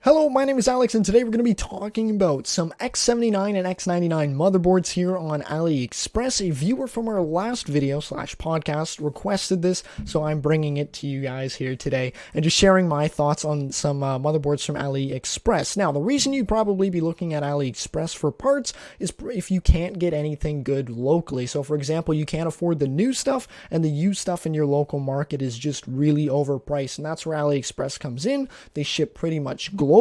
Hello, my name is Alex, and today we're going to be talking about some X79 and X99 motherboards here on Aliexpress. A viewer from our last video slash podcast requested this, so I'm bringing it to you guys here today and just sharing my thoughts on some motherboards from Aliexpress. Now, the reason you'd probably be looking at Aliexpress for parts is if you can't get anything good locally. So, for example, you can't afford the new stuff, and the used stuff in your local market is just really overpriced, and that's where Aliexpress comes in. They ship pretty much globally,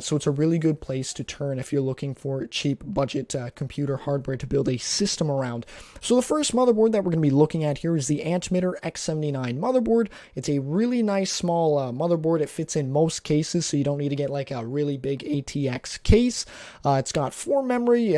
so it's a really good place to turn if you're looking for cheap budget computer hardware to build a system around. So the first motherboard that we're going to be looking at here is the Atermiter X79 motherboard. It's a really nice small motherboard. It fits in most cases, so you don't need to get like a really big ATX case. It's got four memory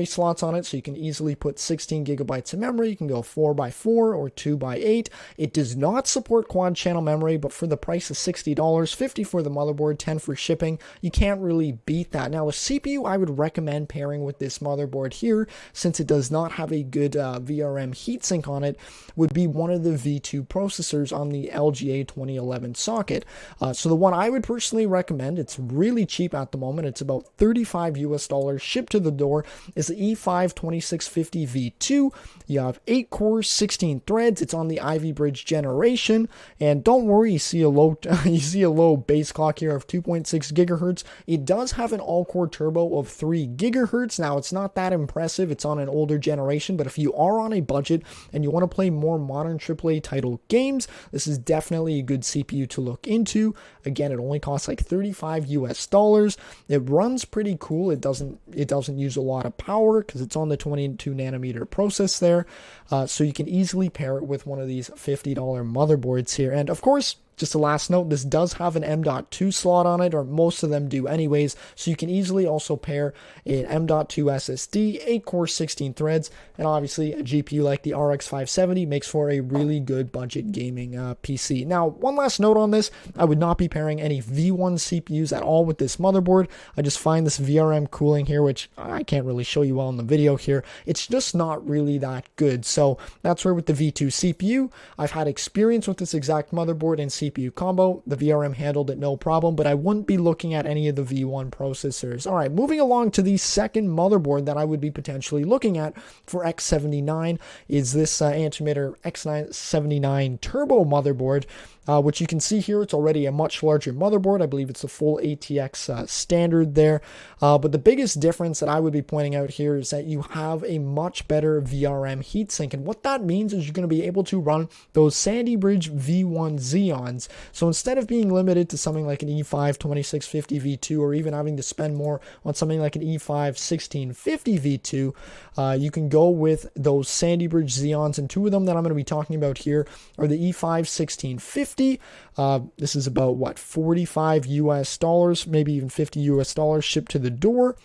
slots on it, so you can easily put 16 gigabytes of memory. You can go 4x4 or 2x8. It does not support quad channel memory, but for the price of $60, $50 for the motherboard, $10 for shipping, you can't really beat that. Now, a CPU I would recommend pairing with this motherboard here, since it does not have a good VRM heatsink on it, would be one of the V2 processors on the LGA 2011 socket. So the one I would personally recommend, it's really cheap at the moment, it's about $35 US shipped to the door, is the E5 2650 V2. You have 8 cores, 16 threads. It's on the Ivy Bridge generation, and don't worry, you see a low base clock here of 2.6 gigahertz. It does have an all-core turbo of 3 gigahertz. Now, it's not that impressive. It's on an older generation, but if you are on a budget and you want to play more modern AAA title games, this is definitely a good CPU to look into. Again, it only costs like $35 US. It runs pretty cool. It doesn't use a lot of power because it's on the 22 nanometer process there. So you can easily pair it with one of these $50 motherboards here. And of course, just a last note, this does have an M.2 slot on it, or most of them do anyways, so you can easily also pair an M.2 SSD, 8 cores, 16 threads, and obviously a GPU like the RX 570 makes for a really good budget gaming PC. Now, one last note on this, I would not be pairing any V1 CPUs at all with this motherboard. I just find this VRM cooling here, which I can't really show you well in the video here, it's just not really that good. So that's where with the V2 CPU, I've had experience with this exact motherboard and CPU combo. The VRM handled it no problem, but I wouldn't be looking at any of the V1 processors. All right, moving along to the second motherboard that I would be potentially looking at for X79 is this Atermiter X79 Turbo motherboard. Which you can see here, it's already a much larger motherboard. I believe it's a full ATX standard there. But the biggest difference that I would be pointing out here is that you have a much better VRM heatsink. And what that means is you're going to be able to run those Sandy Bridge V1 Xeons. So instead of being limited to something like an E5 2650 V2, or even having to spend more on something like an E5 1650 V2, you can go with those Sandy Bridge Xeons. And two of them that I'm going to be talking about here are the E5 1650. This is about what, $45 US, maybe even $50 US shipped to the door.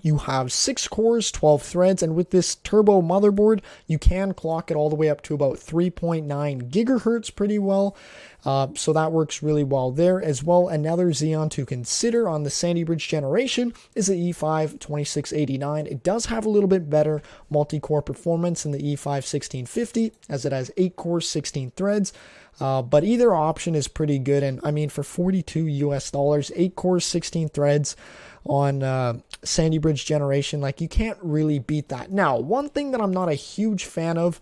You have 6 cores, 12 threads, and with this turbo motherboard, you can clock it all the way up to about 3.9 gigahertz pretty well. So that works really well there as well. Another Xeon to consider on the Sandy Bridge generation is the E5 2689. It does have a little bit better multi-core performance than the E5 1650, as it has 8 cores, 16 threads. But either option is pretty good, and I mean, for $42 US, 8 cores, 16 threads on Sandy Bridge generation, like, you can't really beat that. Now, one thing that I'm not a huge fan of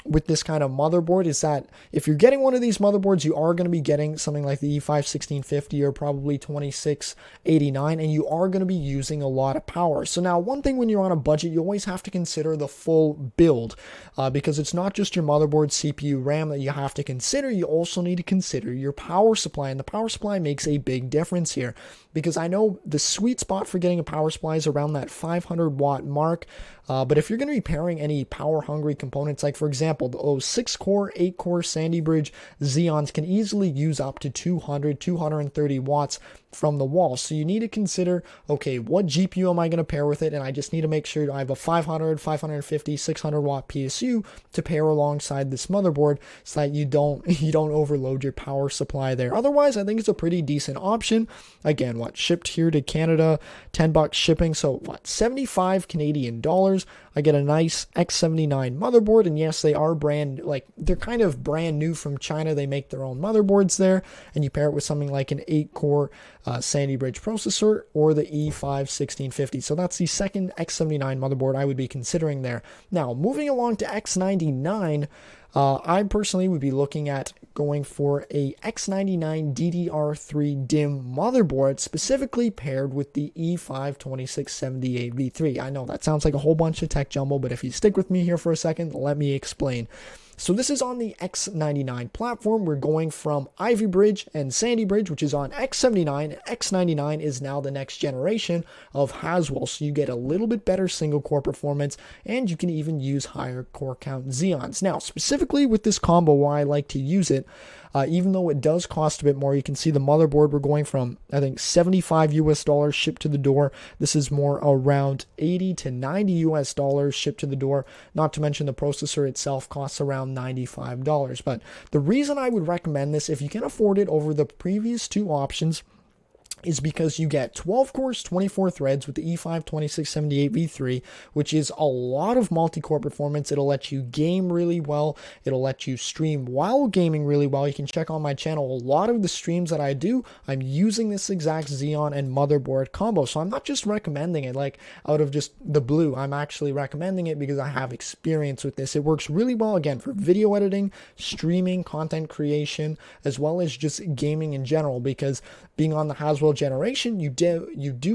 with this kind of motherboard is that if you're getting one of these motherboards, you are going to be getting something like the E5 1650 or probably 2689, and you are going to be using a lot of power. So now, one thing when you're on a budget, you always have to consider the full build, because it's not just your motherboard, CPU, RAM that you have to consider. You also need to consider your power supply, and the power supply makes a big difference here, because I know the sweet spot for getting a power supply is around that 500 watt mark. But if you're going to be pairing any power hungry components, like for example, those 6 core, 8 core Sandy Bridge Xeons can easily use up to 230 watts from the wall. So you need to consider, okay, what GPU am I going to pair with it? And I just need to make sure I have a 500, 550, 600 watt PSU to pair alongside this motherboard so that you don't overload your power supply there. Otherwise, I think it's a pretty decent option. Again, what, shipped here to Canada, $10 shipping. So what, 75 Canadian dollars. I get a nice X79 motherboard, and yes, they are they're kind of brand new from China. They make their own motherboards there, and you pair it with something like an 8-core Sandy Bridge processor or the E5-1650. So that's the second X79 motherboard I would be considering there. Now, moving along to X99, I personally would be looking at going for a X99 DDR3 DIMM motherboard, specifically paired with the E5-2678V3. I know that sounds like a whole bunch of tech jumble, but if you stick with me here for a second, let me explain. So this is on the X99 platform. We're going from Ivy Bridge and Sandy Bridge, which is on X79. X99 is now the next generation of Haswell, so you get a little bit better single core performance, and you can even use higher core count Xeons. Now, specifically with this combo, why I like to use it, even though it does cost a bit more, you can see the motherboard, we're going from, I think, $75 US shipped to the door. This is more around $80 to $90 US shipped to the door. Not to mention the processor itself costs around $95. But the reason I would recommend this, if you can afford it over the previous two options, is because you get 12 cores, 24 threads with the E5-2678V3, which is a lot of multi-core performance. It'll let you game really well. It'll let you stream while gaming really well. You can check on my channel. A lot of the streams that I do, I'm using this exact Xeon and motherboard combo. So I'm not just recommending it like out of just the blue. I'm actually recommending it because I have experience with this. It works really well, again, for video editing, streaming, content creation, as well as just gaming in general, because being on the Haswell generation, you do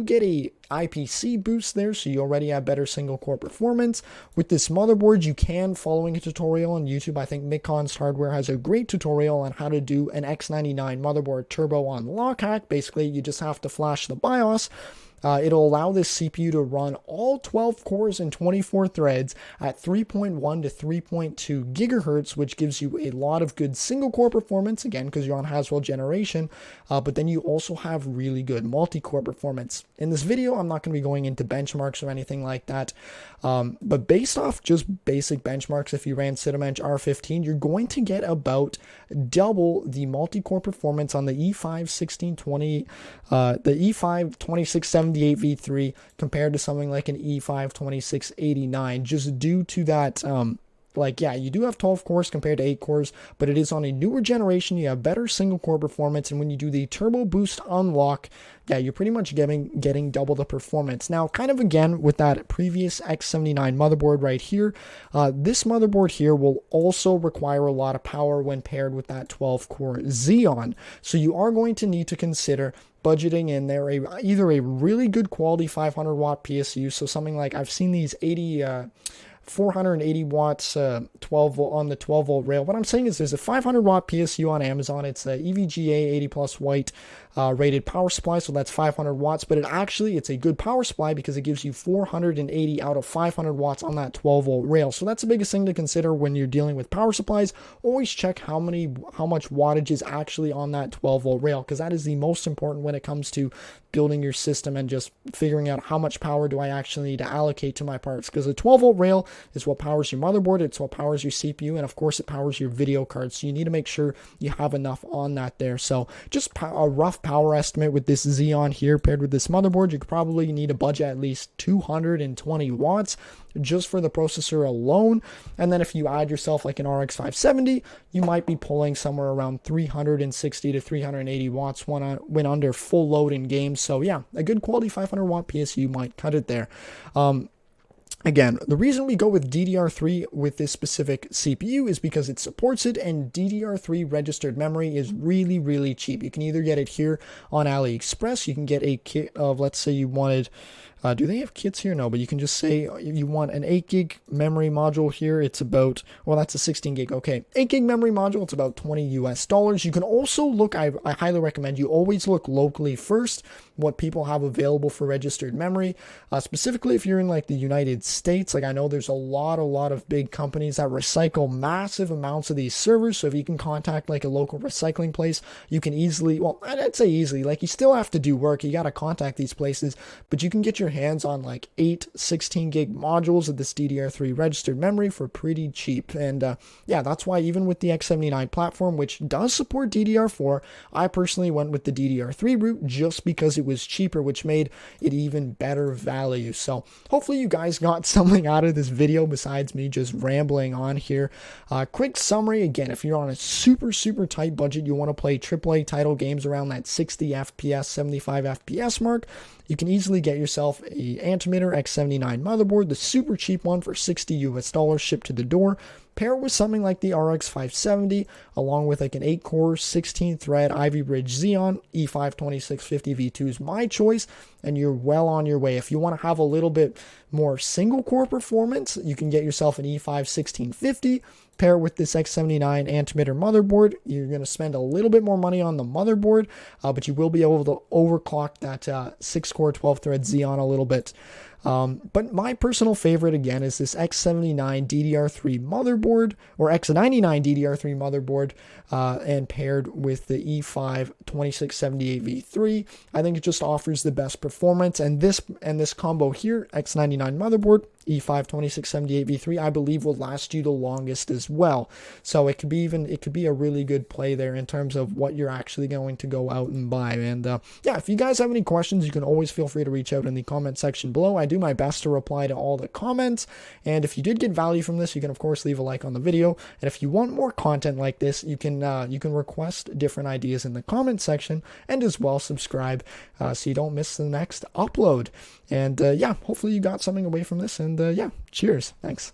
get a IPC boost there, so you already have better single core performance. With this motherboard, you can, following a tutorial on YouTube, I think Micon's Hardware has a great tutorial on how to do an X99 motherboard turbo on lock hack. Basically, you just have to flash the BIOS. It'll allow this CPU to run all 12 cores and 24 threads at 3.1 to 3.2 gigahertz, which gives you a lot of good single core performance, again, because you're on Haswell generation, but then you also have really good multi-core performance. In this video, I'm not going to be going into benchmarks or anything like that, but based off just basic benchmarks, if you ran Cinebench R15, you're going to get about double the multi-core performance on the E5-1620, the E5-2678V3 compared to something like an E5-2689, just due to that, yeah, you do have 12 cores compared to 8 cores, but it is on a newer generation. You have better single core performance, and when you do the turbo boost unlock, yeah, you're pretty much getting double the performance. Now, kind of again with that previous X79 motherboard right here, this motherboard here will also require a lot of power when paired with that 12-core Xeon. So you are going to need to consider budgeting in there either a really good quality 500 watt PSU, so something like, I've seen these 480 watts 12 volt on the 12 volt rail. What I'm saying is there's a 500 watt PSU on Amazon. It's the EVGA 80 plus white rated power supply, so that's 500 watts, but it's a good power supply because it gives you 480 out of 500 watts on that 12 volt rail. So that's the biggest thing to consider when you're dealing with power supplies. Always check how much wattage is actually on that 12 volt rail, because that is the most important when it comes to building your system and just figuring out how much power do I actually need to allocate to my parts, because the 12 volt rail is what powers your motherboard, it's what powers your CPU, and of course it powers your video card, so you need to make sure you have enough on that there. So just a rough power estimate with this Xeon here paired with this motherboard, you could probably need a budget at least 220 watts just for the processor alone, and then if you add yourself like an RX 570, you might be pulling somewhere around 360 to 380 watts when under full load in games. So yeah, a good quality 500 watt PSU might cut it there. Again, the reason we go with DDR3 with this specific CPU is because it supports it, and DDR3 registered memory is really, really cheap. You can either get it here on Aliexpress, you can get a kit of, let's say you wanted, do they have kits here? No, but you can just say you want an 8 gig memory module here. It's about, well, that's a 16 gig. Okay, 8 gig memory module, it's about $20 US. You can also look, I highly recommend you always look locally first, what people have available for registered memory, specifically if you're in like the United States. Like I know there's a lot of big companies that recycle massive amounts of these servers. So if you can contact like a local recycling place, you can easily, well, I'd say easily, like you still have to do work. You got to contact these places, but you can get your hands on like 8 16 gig modules of this DDR3 registered memory for pretty cheap. And yeah, that's why even with the X79 platform, which does support DDR4, I personally went with the DDR3 route just because it was cheaper, which made it even better value. So hopefully you guys got something out of this video besides me just rambling on here. Quick summary again: if you're on a super tight budget, you want to play AAA title games around that 60 FPS, 75 FPS mark, you can easily get yourself a Atermiter X79 motherboard, the super cheap one for $60 US shipped to the door. Pair it with something like the RX 570, along with like an 8-core, 16-thread Ivy Bridge Xeon E5 2650 V2 is my choice, and you're well on your way. If you want to have a little bit more single-core performance, you can get yourself an E5 1650. Pair it with this X79 Atermiter motherboard. You're going to spend a little bit more money on the motherboard, but you will be able to overclock that 6-core, 12-thread Xeon a little bit. But my personal favorite, again, is this X79 DDR3 motherboard, or X99 DDR3 motherboard, and paired with the E5 2678 V3. I think it just offers the best performance, and this combo here, X99 motherboard, E5 2678 V3, I believe will last you the longest as well. So it could be a really good play there in terms of what you're actually going to go out and buy. And yeah, if you guys have any questions, you can always feel free to reach out in the comment section below. I do my best to reply to all the comments, and if you did get value from this, you can of course leave a like on the video. And if you want more content like this, you can request different ideas in the comment section, and as well subscribe so you don't miss the next upload. And yeah, hopefully you got something away from this, and yeah, cheers, thanks.